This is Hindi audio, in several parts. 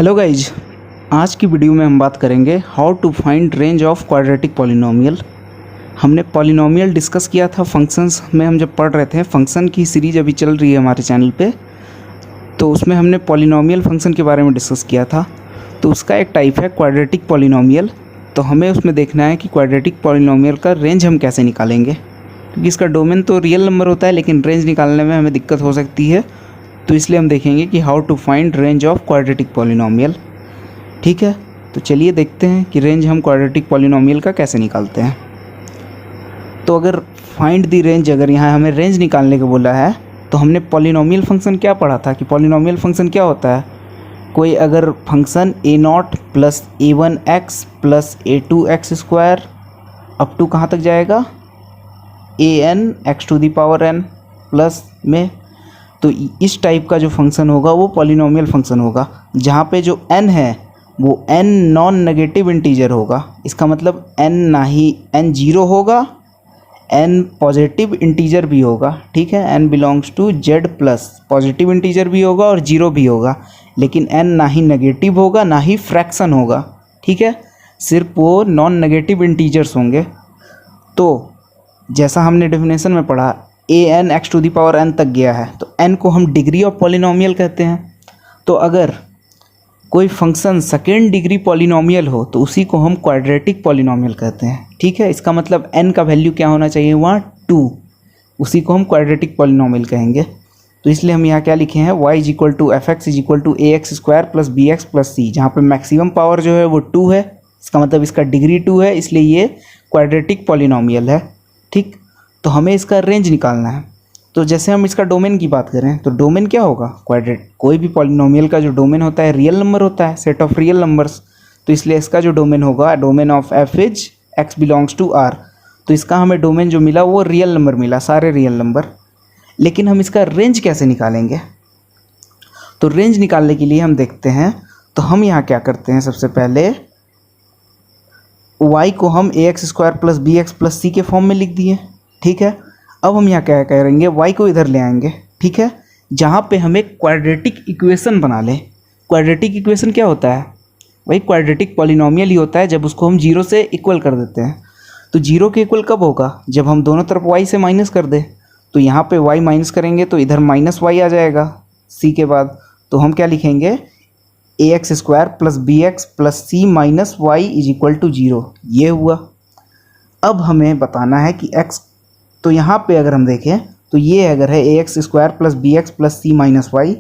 हेलो गाइज, आज की वीडियो में हम बात करेंगे how to find range of quadratic polynomial. हमने पॉलिनोमियल डिस्कस किया था फंक्शंस में, हम जब पढ़ रहे थे। फंक्शन की सीरीज अभी चल रही है हमारे चैनल पे, तो उसमें हमने पॉलिनोमियल फंक्शन के बारे में डिस्कस किया था। तो उसका एक टाइप है क्वाड्रेटिक पॉलिनोमियल। तो हमें उसमें देखना है कि क्वाड्रेटिक पॉलिनोमियल का रेंज हम कैसे निकालेंगे, क्योंकि इसका डोमेन तो रियल नंबर होता है लेकिन रेंज निकालने में हमें दिक्कत हो सकती है। तो इसलिए हम देखेंगे कि how to find range of quadratic polynomial. ठीक है, तो चलिए देखते हैं कि रेंज हम क्वाड्रेटिक पॉलिनोमियल का कैसे निकालते हैं। तो अगर फाइंड दी रेंज, अगर यहाँ हमें रेंज निकालने को बोला है, तो हमने पॉलिनोमियल फंक्शन क्या पढ़ा था कि पॉलिनोमियल फंक्शन क्या होता है। कोई अगर function a0 plus a1x plus a2x square up to कहाँ तक जाएगा, an x to the power n plus में, तो इस टाइप का जो फंक्शन होगा वो पॉलिनोमियल फंक्शन होगा, जहाँ पे जो n है वो n नॉन नेगेटिव इंटीजर होगा। इसका मतलब n ना ही n जीरो होगा, n पॉजिटिव इंटीजर भी होगा। ठीक है, n belongs to z plus, positive integer भी होगा और जीरो भी होगा, लेकिन n ना ही नेगेटिव होगा ना ही फ्रैक्शन होगा। ठीक है, सिर्फ वो नॉन नेगेटिव इंटीजर्स होंगे। तो जैसा हमने डेफिनेशन में पढ़ा, an x to the power n तक गया है, तो n को हम डिग्री ऑफ पॉलिनोमियल कहते हैं। तो अगर कोई फंक्शन सेकेंड डिग्री पॉलिनोमियल हो तो उसी को हम क्वाड्रेटिक पॉलिनोमियल कहते हैं। ठीक है, इसका मतलब n का वैल्यू क्या होना चाहिए, वहाँ 2, उसी को हम क्वाड्रेटिक पॉलिनोमियल कहेंगे। तो इसलिए हम यहाँ क्या लिखे हैं, y is equal to F x is equal to A X square plus B X plus C, जहाँ पर मैक्सिमम पावर जो है वो 2 है। इसका मतलब इसका डिग्री 2 है, इसलिए ये क्वाड्रेटिक पॉलिनोमियल है। ठीक, तो हमें इसका रेंज निकालना है। तो जैसे हम इसका डोमेन की बात करें तो डोमेन क्या होगा, कोई भी पॉलिनोमियल का जो डोमेन होता है रियल नंबर होता है, सेट ऑफ रियल नंबर्स। तो इसलिए इसका जो डोमेन होगा, domain of f is x belongs to R. तो इसका हमें डोमेन जो मिला वो रियल नंबर मिला, सारे रियल नंबर। लेकिन हम इसका रेंज कैसे निकालेंगे, तो रेंज निकालने के लिए हम देखते हैं, तो हम यहाँ क्या करते हैं, सबसे पहले y को हम A X square plus B X plus C के फॉर्म में लिख दिए। ठीक है, अब हम यहाँ क्या करेंगे, y को इधर ले आएंगे। ठीक है, जहाँ पे हमें क्वाड्रेटिक इक्वेशन बना लें। क्वाड्रेटिक इक्वेशन क्या होता है, वही क्वाड्रेटिक पॉलिनोमियल ही होता है जब उसको हम जीरो से इक्वल कर देते हैं। तो जीरो के इक्वल कब होगा, जब हम दोनों तरफ y से माइनस कर दें। तो यहाँ पे y माइनस करेंगे तो इधर माइनस y आ जाएगा c के बाद। तो हम क्या लिखेंगे, A X square plus B X plus C minus Y is equal to zero. ये हुआ। अब हमें बताना है कि x, तो यहाँ पे अगर हम देखें तो ये अगर है A X square plus B X plus C minus Y,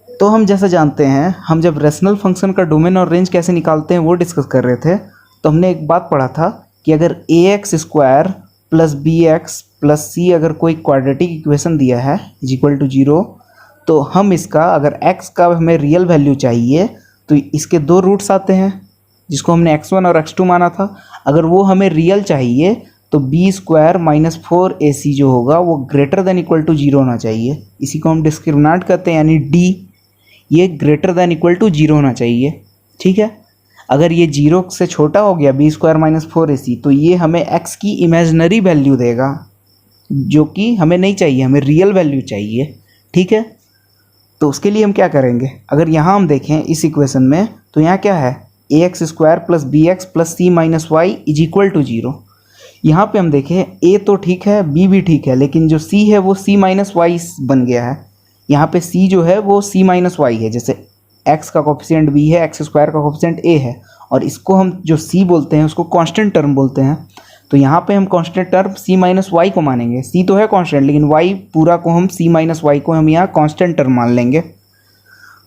तो हम जैसा जानते हैं, हम जब रेशनल फंक्शन का डोमेन और रेंज कैसे निकालते हैं वो डिस्कस कर रहे थे। तो हमने एक बात पढ़ा था कि अगर A X square plus B X plus C अगर कोई क्वाड्रेटिक इक्वेशन दिया है इज इक्वल टू जीरो, तो हम इसका, अगर x का हमें रियल वैल्यू चाहिए तो इसके दो रूट्स आते हैं, जिसको हमने x1 और x2 माना था। अगर वो हमें रियल चाहिए तो बी स्क्वायर माइनस 4ac जो होगा वो greater than equal to zero होना चाहिए। इसी को हम डिस्क्रिमिनेंट कहते हैं, यानी d, ये greater than equal to zero होना चाहिए। ठीक है, अगर ये जीरो से छोटा हो गया बी स्क्वायर माइनस 4ac, तो ये हमें x की इमेजनरी वैल्यू देगा, जो कि हमें नहीं चाहिए, हमें रियल वैल्यू चाहिए। ठीक है, तो उसके लिए हम क्या करेंगे, अगर यहाँ हम देखें इस इक्वेशन में, तो यहाँ क्या है, A X square plus B X plus C minus Y is equal to zero. यहाँ पे हम देखें a तो ठीक है, b भी ठीक है, लेकिन जो c है वो c माइनस वाई बन गया है। यहाँ पे c जो है वो c माइनस वाई है, जैसे x का कोफिशिएंट b है, x स्क्वायर का कोफिशिएंट a है, और इसको हम जो c बोलते हैं उसको कांस्टेंट टर्म बोलते हैं। तो यहाँ पे हम constant term c minus y को मानेंगे। c तो है कांस्टेंट, लेकिन y पूरा को हम c माइनस वाई को हम यहाँ कांस्टेंट टर्म मान लेंगे।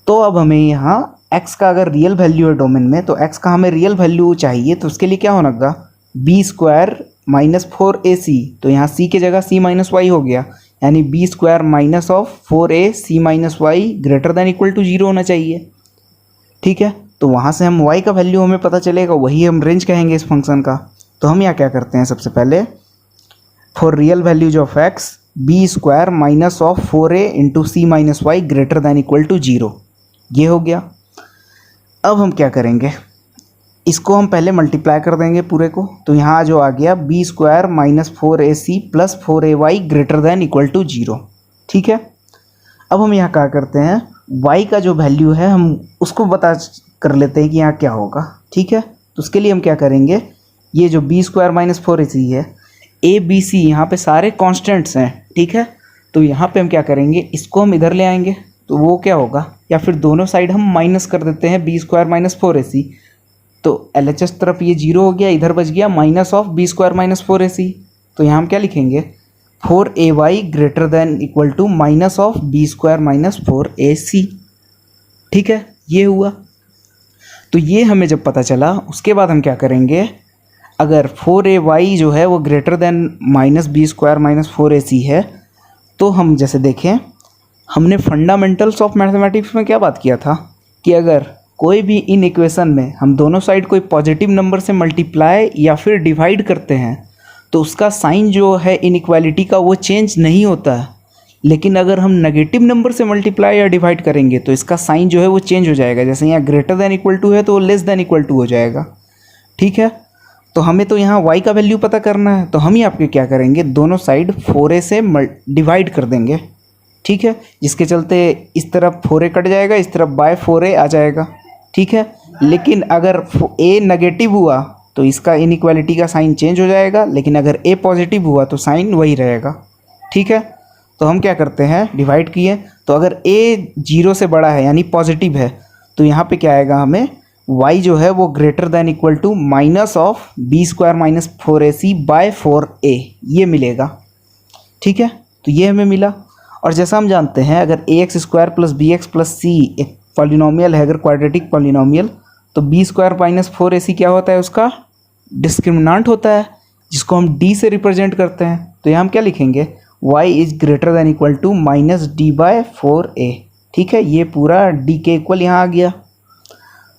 तो अब हमें यहाँ x का अगर रियल वैल्यू है डोमेन में, तो x का हमें रियल वैल्यू चाहिए, तो उसके लिए क्या होगा, बी स्क्वायर माइनस 4ac, तो यहाँ c की जगह c माइनस वाई हो गया, यानी b square minus of 4ac minus y greater than equal to zero होना चाहिए। ठीक है, तो वहाँ से हम y का वैल्यू हमें पता चलेगा, वही हम रेंज कहेंगे इस फंक्शन का। तो हम यहाँ क्या करते हैं, सबसे पहले for real values of x b square minus of 4a into c minus y greater than equal to zero, ये हो गया। अब हम क्या करेंगे, इसको हम पहले मल्टीप्लाई कर देंगे पूरे को। तो यहाँ जो आ गया b square minus 4ac plus 4ay greater than equal to zero. ठीक है, अब हम यहाँ क्या करते हैं, y का जो वैल्यू है हम उसको पता कर लेते हैं कि यहाँ क्या होगा। ठीक है, तो उसके लिए हम क्या करेंगे, ये जो बी स्क्वायर माइनस 4ac है, ए बी सी यहाँ पे सारे कॉन्स्टेंट्स हैं। ठीक है, तो यहाँ पे हम क्या करेंगे, इसको हम इधर ले आएंगे तो वो क्या होगा, या फिर दोनों साइड हम माइनस कर देते हैं बी स्क्वायर माइनस 4ac, तो एल एच एस तरफ ये 0 हो गया, इधर बच गया minus of b square minus 4ac। तो यहाँ हम क्या लिखेंगे, 4ay greater than equal to minus of b square minus 4ac। ठीक है, ये हुआ। तो ये हमें जब पता चला, उसके बाद हम क्या करेंगे, अगर 4ay जो है वो greater than minus b square minus 4ac है, तो हम जैसे देखें, हमने फंडामेंटल्स ऑफ मैथमेटिक्स में क्या बात किया था कि अगर कोई भी इन इक्वेशन में हम दोनों साइड कोई पॉजिटिव नंबर से मल्टीप्लाई या फिर डिवाइड करते हैं तो उसका साइन जो है इनइक्वालिटी का वो चेंज नहीं होता है। लेकिन अगर हम नेगेटिव नंबर से मल्टीप्लाई या डिवाइड करेंगे तो इसका साइन जो है वो चेंज हो जाएगा। जैसे यहाँ ग्रेटर देन इक्वल टू है तो वो लेस देन इक्वल टू हो जाएगा। ठीक है, तो हमें तो यहाँ y का वैल्यू पता करना है, तो हम ही आपके क्या करेंगे, दोनों साइड 4a से डिवाइड कर देंगे। ठीक है, जिसके चलते इस तरफ 4a कट जाएगा, इस तरफ बाय 4a आ जाएगा। ठीक है, लेकिन अगर a नेगेटिव हुआ तो इसका इनइक्वालिटी का साइन चेंज हो जाएगा, लेकिन अगर a पॉजिटिव हुआ तो साइन वही रहेगा। ठीक है, तो हम क्या करते हैं, डिवाइड किए, तो अगर a 0 से बड़ा है यानी पॉजिटिव है तो यहाँ पे क्या आएगा, हमें y जो है वो greater than equal to minus of b square minus 4ac by 4a ये मिलेगा। ठीक है, तो ये हमें मिला। और जैसा हम जानते हैं, अगर ax square plus B X plus C एक पॉलिनोमियल है, अगर क्वाड्रेटिक पॉलिनोमियल, तो बी स्क्वायर माइनस 4ac क्या होता है, उसका डिस्क्रिमिनांट होता है, जिसको हम d से रिप्रेजेंट करते हैं। तो यहाँ हम क्या लिखेंगे, y is greater than equal to minus D by 4a। ठीक है, ये पूरा d के इक्वल यहाँ आ गया,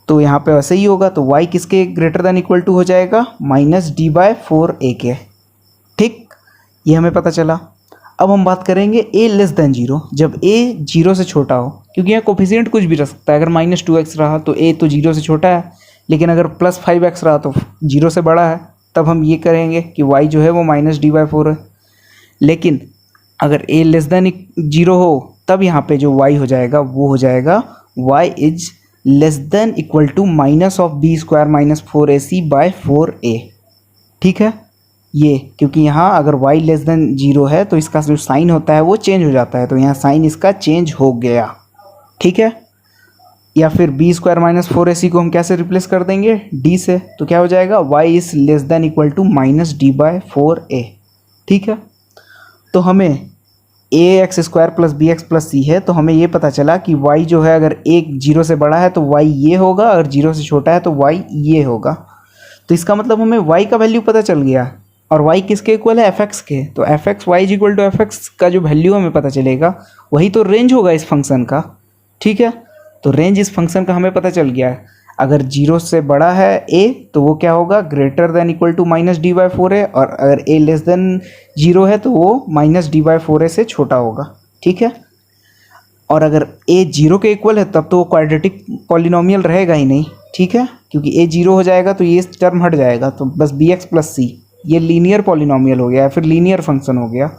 तो यहाँ पे वैसे ही होगा, तो y किसके ग्रेटर देन इक्वल टू हो जाएगा, माइनस डी बाय 4a के। ठीक, ये हमें पता चला। अब हम बात करेंगे a लेस देन 0, जब a 0 से छोटा हो, क्योंकि यहाँ कोफिशिएंट कुछ भी रख सकता है। अगर माइनस 2x रहा तो a तो 0 से छोटा है, लेकिन अगर प्लस 5x रहा तो 0 से बड़ा है, तब हम ये करेंगे कि y जो है वो माइनस डी बाय 4 है। लेकिन अगर a लेस देन 0 हो, तब यहाँ पे जो y हो जाएगा वो हो जाएगा y is less than equal to minus of b square minus 4ac by 4a। ठीक है, ये क्योंकि यहाँ अगर y लेस देन 0 है तो इसका जो साइन होता है वो चेंज हो जाता है, तो यहाँ साइन इसका चेंज हो गया। ठीक है, या फिर बी स्क्वायर माइनस 4ac को हम कैसे रिप्लेस कर देंगे, d से, तो क्या हो जाएगा, y is less than equal to minus D by 4a। ठीक है, तो हमें ax square plus B X plus C है, तो हमें ये पता चला कि y जो है अगर 0 से बड़ा है तो y ये होगा, अगर 0 से छोटा है तो y ये होगा। तो इसका मतलब हमें y का वैल्यू पता चल गया, और y किसके इक्वल है, fx के। तो fx y is equal to fx का जो वैल्यू हमें पता चलेगा वही तो रेंज होगा इस फंक्शन का। ठीक है, तो रेंज इस फंक्शन का हमें पता चल गया। अगर 0 से बड़ा है a तो वो क्या होगा, greater than equal to minus D by 4a, और अगर a लेस देन 0 है तो वो माइनस डी बाई 4a से छोटा होगा। ठीक है, और अगर a 0 के इक्वल है तब तो वो क्वाड्रेटिक पॉलिनोमियल रहेगा ही नहीं। ठीक है, क्योंकि a 0 हो जाएगा तो ये टर्म हट जाएगा, तो बस बी एक्स प्लस सी ये लीनियर पॉलिनोमियल हो गया या फिर लीनियर फंक्शन हो गया,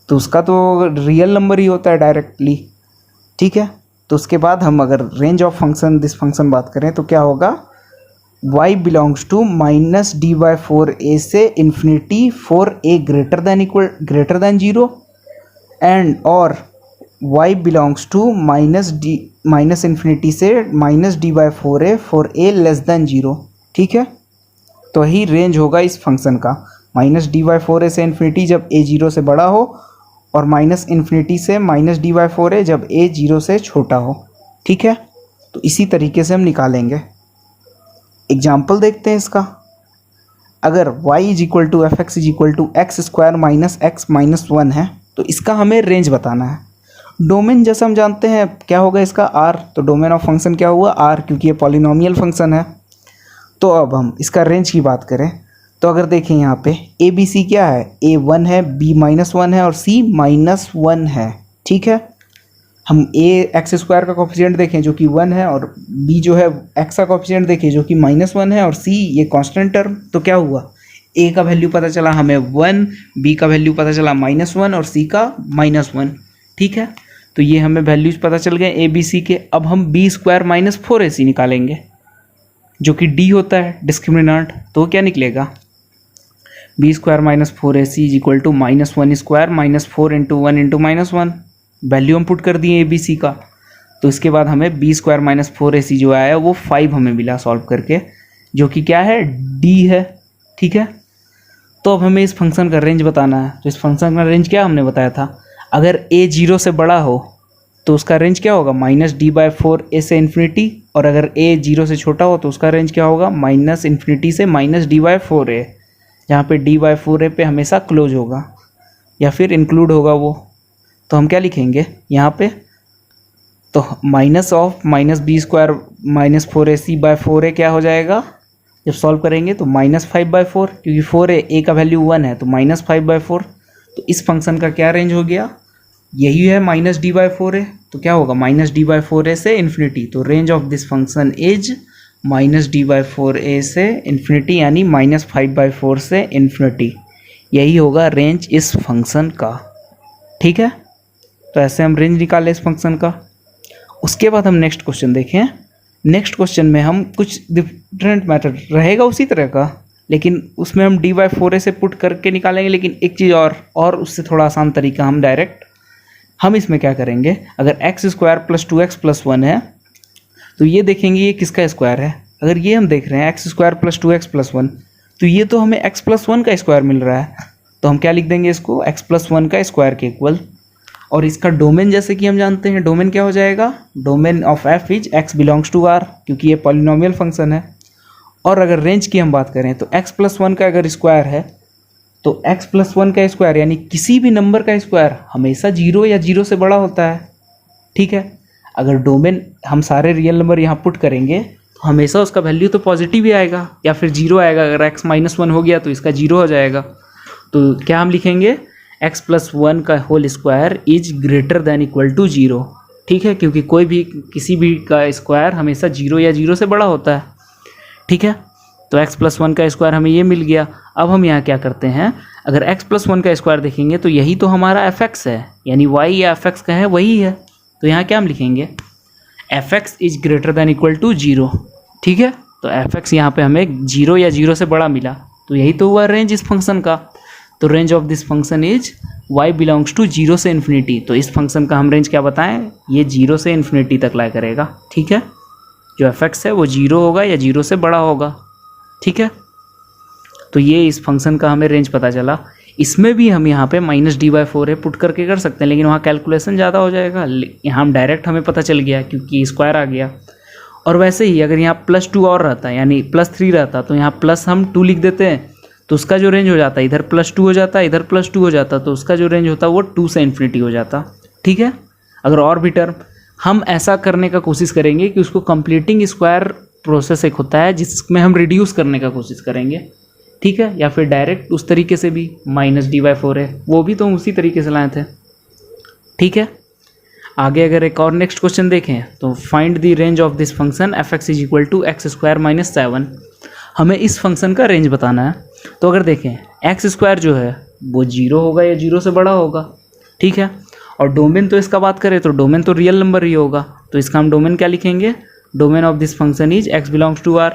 तो उसका तो रियल नंबर ही होता है डायरेक्टली। ठीक है, तो उसके बाद हम अगर range of function this function बात करें तो क्या होगा, y belongs to minus D by 4a से infinity 4a greater than 0 and और y belongs to minus infinity से minus D by 4a less than 0। ठीक है, तो यही रेंज होगा इस फंक्शन का, माइनस डी बाई 4a से इन्फिनिटी जब a 0 से बड़ा हो, और माइनस इन्फिनिटी से माइनस डी बाई 4a जब a 0 से छोटा हो। ठीक है, तो इसी तरीके से हम निकालेंगे। एग्जाम्पल देखते हैं इसका। अगर y is equal to F x is equal to x square minus x minus 1 है, तो इसका हमें रेंज बताना है। डोमेन जैसा हम जानते हैं क्या होगा इसका, r, तो डोमेन ऑफ फंक्शन क्या हुआ, r, क्योंकि ये पॉलिनोमियल फंक्शन है। तो अब हम इसका रेंज की बात करें तो अगर देखें यहाँ पे ए बी सी क्या है, a 1 है, b माइनस 1 है और c माइनस 1 है। ठीक है, हम a एक्स स्क्वायर का कोफिशिएंट देखें जो कि 1 है, और b जो है x का कोफिशिएंट देखें जो कि माइनस 1 है, और c ये कांस्टेंट टर्म। तो क्या हुआ, a का वैल्यू पता चला हमें 1, b का वैल्यू पता चला -1 और c का -1। ठीक है, तो ये हमें वैल्यूज पता चल गए ए बी सी के। अब हम बी स्क्वायर माइनस 4ac निकालेंगे जो कि डी होता है डिस्क्रिमिनेंट। तो क्या निकलेगा, b square minus 4ac is equal to minus 1 square minus 4 into 1 into minus 1। Value हम पुट कर दिए ए बी सी का। तो इसके बाद हमें बी स्क्वायर माइनस 4ac जो आया वो 5 हमें मिला सॉल्व करके, जो कि क्या है, डी है। ठीक है, तो अब हमें इस फंक्शन का रेंज बताना है। तो इस फंक्शन का रेंज क्या हमने बताया था, अगर a 0 से बड़ा हो तो उसका रेंज क्या होगा, माइनस d/4a से इन्फिनिटी, और अगर a 0 से छोटा हो तो उसका रेंज क्या होगा, माइनस इन्फिनिटी से माइनस d/4a, जहाँ पे d/4a पे हमेशा क्लोज होगा या फिर इंक्लूड होगा वो। तो हम क्या लिखेंगे यहाँ पे, तो minus of minus b square minus 4ac/4a क्या हो जाएगा, जब सॉल्व करेंगे तो माइनस 5/4, क्योंकि 4a का वैल्यू 1 है तो माइनस 5/4। तो इस फंक्शन का क्या रेंज हो गया, यही है माइनस d/4a। तो क्या होगा, माइनस d/4a से इन्फिनिटी। तो range of this function is minus d/4a से इन्फिनिटी, यानी माइनस 5/4 से इन्फिनिटी। यही होगा रेंज इस फंक्शन का। ठीक है, तो ऐसे हम रेंज निकालें इस फंक्शन का। उसके बाद हम नेक्स्ट क्वेश्चन देखें। नेक्स्ट क्वेश्चन में हम कुछ डिफरेंट मेथड रहेगा उसी तरह का, लेकिन उसमें हम d/4a से पुट करके निकालेंगे। लेकिन एक चीज़ और उससे थोड़ा आसान तरीका, हम इसमें क्या करेंगे, अगर x square plus 2x plus 1 है तो ये देखेंगे ये किसका स्क्वायर है। अगर ये हम देख रहे हैं x square plus 2x plus 1, तो ये तो हमें x प्लस 1 का स्क्वायर मिल रहा है। तो हम क्या लिख देंगे इसको, x प्लस 1 का स्क्वायर के इक्वल। और इसका डोमेन जैसे कि हम जानते हैं, डोमेन क्या हो जाएगा, domain of f is x belongs to r, क्योंकि ये पॉलिनोमियल फंक्शन है। और अगर रेंज की हम बात करें तो x प्लस 1 का अगर स्क्वायर है तो x प्लस 1 का स्क्वायर यानी किसी भी नंबर का स्क्वायर हमेशा 0 या 0 से बड़ा होता है। ठीक है, अगर डोमेन हम सारे रियल नंबर यहाँ पुट करेंगे तो हमेशा उसका वैल्यू तो पॉजिटिव ही आएगा या फिर 0 आएगा। अगर x माइनस 1 हो गया तो इसका 0 हो जाएगा। तो क्या हम लिखेंगे, x प्लस 1 का whole square is greater than equal to 0। ठीक है, क्योंकि कोई भी किसी भी का स्क्वायर हमेशा 0 या 0 से बड़ा होता है। ठीक है, तो x प्लस 1 का स्क्वायर हमें ये मिल गया। अब हम यहाँ क्या करते हैं, अगर x प्लस 1 का स्क्वायर देखेंगे तो यही तो हमारा fx है, यानी y या fx का है वही है। तो यहाँ क्या हम लिखेंगे, fx is greater than equal to 0। ठीक है, तो fx यहाँ पे हमें 0 या 0 से बड़ा मिला, तो यही तो हुआ रेंज इस फंक्शन का। तो range of this function is y belongs to 0 से इन्फिनिटी। तो इस फंक्शन का हम रेंज क्या बताएं, ये 0 से इन्फिनिटी तक लाई करेगा। ठीक है, जो fx है वो 0 होगा या 0 से बड़ा होगा। ठीक है, तो ये इस फंक्शन का हमें रेंज पता चला। इसमें भी हम यहाँ पे माइनस d/4a पुट करके कर सकते हैं, लेकिन वहाँ कैलकुलेशन ज़्यादा हो जाएगा। यहाँ हम डायरेक्ट हमें पता चल गया क्योंकि स्क्वायर आ गया। और वैसे ही अगर यहाँ प्लस 2 और रहता है यानी प्लस 3 रहता तो यहाँ प्लस हम 2 लिख देते हैं, तो उसका जो रेंज हो जाता है, इधर प्लस 2 हो जाता है, इधर प्लस 2 हो जाता, तो उसका जो रेंज होता है वो 2 से इन्फिनिटी हो जाता। ठीक है, अगर और भी टर्म हम ऐसा करने का कोशिश करेंगे कि उसको कंप्लीटिंग स्क्वायर प्रोसेस एक होता है जिसमें हम रिड्यूस करने का कोशिश करेंगे। ठीक है, या फिर डायरेक्ट उस तरीके से भी माइनस d/4a, वो भी तो उसी तरीके से लाए थे। ठीक है, आगे अगर एक और नेक्स्ट क्वेश्चन देखें तो find the range of this function fx is equal to x square minus 7। हमें इस फंक्शन का रेंज बताना है। तो अगर देखें एक्स स्क्वायर जो है वो 0 होगा या 0 से बड़ा होगा। ठीक है, और डोमेन तो इसका बात करें तो डोमेन तो रियल नंबर ही होगा। तो इसका हम डोमेन क्या लिखेंगे, domain of this function is x belongs to r।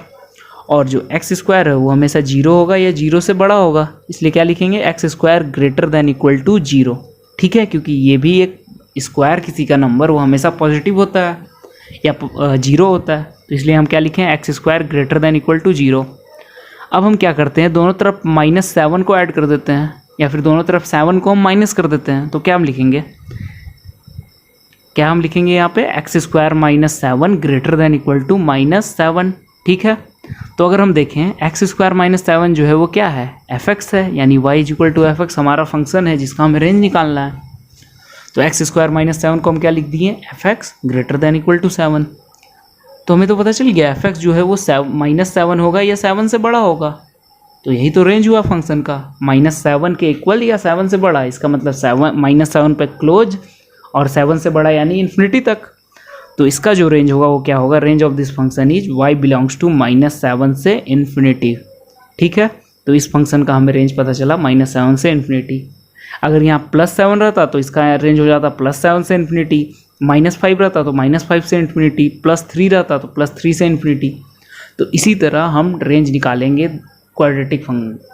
और जो एक्स स्क्वायर है वो हमेशा 0 होगा या 0 से बड़ा होगा, इसलिए क्या लिखेंगे, x square greater than equal to 0। ठीक है, क्योंकि ये भी एक स्क्वायर किसी का नंबर वो हमेशा पॉजिटिव होता है या 0 होता है, तो इसलिए हम क्या लिखें, x square greater than equal to 0। अब हम क्या करते हैं, दोनों तरफ -7 को ऐड कर देते हैं या फिर दोनों तरफ 7 को हम माइनस कर देते हैं। तो क्या हम लिखेंगे, यहाँ पे x square -7 greater than equal to -7। ठीक है, तो अगर हम देखें एक्स स्क्वायर -7 जो है वो क्या है, fx है, यानी y is equal to fx हमारा फंक्शन है जिसका हमें रेंज निकालना है। तो एक्स स्क्वायर -7 को हम क्या लिख दिए, fx greater than equal to 7। तो हमें तो पता चल गया fx जो है वो -7 होगा या 7 से बड़ा होगा। तो यही तो रेंज हुआ फंक्शन का, -7 के इक्वल या 7 से बड़ा। इसका मतलब -7 पे क्लोज और 7 से बड़ा यानी इन्फिनिटी तक। तो इसका जो रेंज होगा वो क्या होगा, range of this function is y belongs to -7 से इन्फिनिटी। ठीक है, तो इस फंक्शन का हमें रेंज पता चला -7 से इन्फिनिटी। अगर यहाँ +7 रहता तो इसका रेंज हो जाता +7 से इन्फिनिटी, -5 रहता तो -5 से इन्फिनिटी, +3 रहता तो +3 से इन्फिनिटी। तो इसी तरह हम रेंज निकालेंगे क्वाड्रेटिक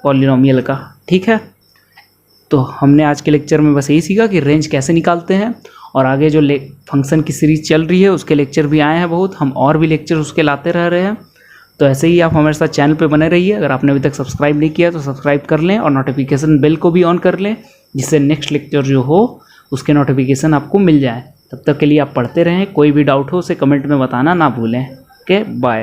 पॉलिनोमियल का, ठीक है। तो हमने आज के लेक्चर में बस यही सीखा कि रेंज कैसे निकालते हैं, और आगे जो फंक्शन की सीरीज चल रही है उसके लेक्चर भी आए हैं बहुत, हम और भी लेक्चर उसके लाते रह रहे हैं। तो ऐसे ही आप हमारे साथ चैनल पे बने रहिए। अगर आपने अभी तक सब्सक्राइब नहीं किया तो सब्सक्राइब कर लें और नोटिफिकेशन बेल को भी ऑन कर लें, जिससे नेक्स्ट लेक्चर जो हो उसके नोटिफिकेशन आपको मिल जाए। तब तक के लिए आप पढ़ते रहें, कोई भी डाउट हो उसे कमेंट में बताना ना भूलें। Okay, bye.